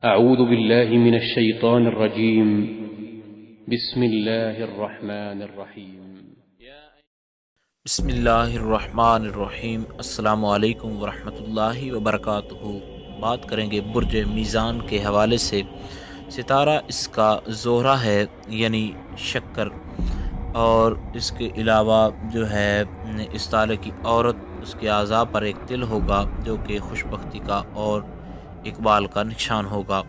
أعوذ بالله من الشيطان الرجيم. بسم الله الرحمن الرحيم. بسم اللہ الرحمن الرحیم۔ السلام علیکم ورحمۃ اللہ وبرکاتہ۔ بات کریں گے برج میزان کے حوالے سے۔ ستارہ اس کا زہرہ ہے، یعنی شکر، اور اس کے علاوہ جو ہے اس تارے کی عورت، اس کے اعضاء پر ایک تل ہوگا جو کہ خوشبختی کا اور اقبال کا نشان ہوگا،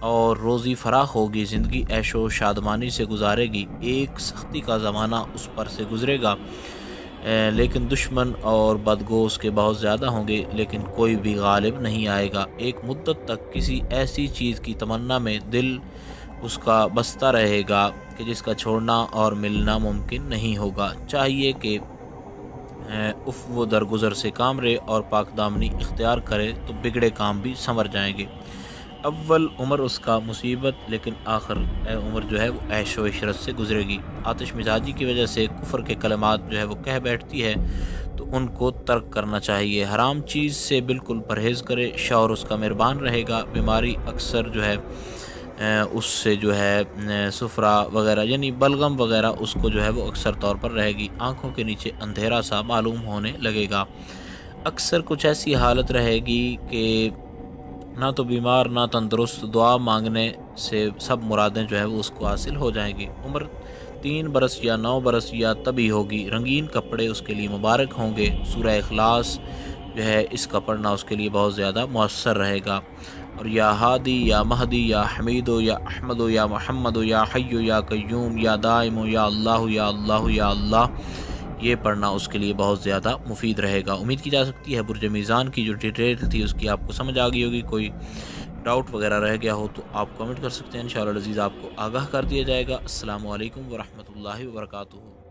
اور روزی فراخ ہوگی، زندگی عیش و شادمانی سے گزارے گی۔ ایک سختی کا زمانہ اس پر سے گزرے گا، لیکن دشمن اور بدگو اس کے بہت زیادہ ہوں گے، لیکن کوئی بھی غالب نہیں آئے گا۔ ایک مدت تک کسی ایسی چیز کی تمنا میں دل اس کا بستا رہے گا کہ جس کا چھوڑنا اور ملنا ممکن نہیں ہوگا۔ چاہیے کہ وہ درگزر سے کام رہے اور پاک دامنی اختیار کرے تو بگڑے کام بھی سنور جائیں گے۔ اول عمر اس کا مصیبت، لیکن آخر عمر جو ہے وہ عیش و عشرت سے گزرے گی۔ آتش مزاجی کی وجہ سے کفر کے کلمات جو ہے وہ کہہ بیٹھتی ہے تو ان کو ترک کرنا چاہیے۔ حرام چیز سے بالکل پرہیز کرے۔ شوہر اس کا مہربان رہے گا۔ بیماری اکثر جو ہے اس سے جو ہے سفرہ وغیرہ یعنی بلغم وغیرہ اس کو جو ہے وہ اکثر طور پر رہے گی۔ آنکھوں کے نیچے اندھیرا سا معلوم ہونے لگے گا۔ اکثر کچھ ایسی حالت رہے گی کہ نہ تو بیمار نہ تندرست، دعا مانگنے سے سب مرادیں جو ہے وہ اس کو حاصل ہو جائیں گی۔ عمر 3 برس یا 9 برس یا تبھی ہوگی۔ رنگین کپڑے اس کے لیے مبارک ہوں گے۔ سورہ اخلاص جو ہے اس کا پڑھنا اس کے لیے بہت زیادہ مؤثر رہے گا۔ اور یا ہادی یا مہدی یا حمید یا احمد یا محمد یا حی یا قیوم یا دائم یا اللہ یا اللہ یا اللہ، یہ پڑھنا اس کے لیے بہت زیادہ مفید رہے گا۔ امید کی جا سکتی ہے برج میزان کی جو ڈیٹیل تھی اس کی آپ کو سمجھ آ گئی ہوگی۔ کوئی ڈاؤٹ وغیرہ رہ گیا ہو تو آپ کمنٹ کر سکتے ہیں، انشاءاللہ العزیز آپ کو آگاہ کر دیا جائے گا۔ السلام علیکم ورحمۃ اللہ وبرکاتہ۔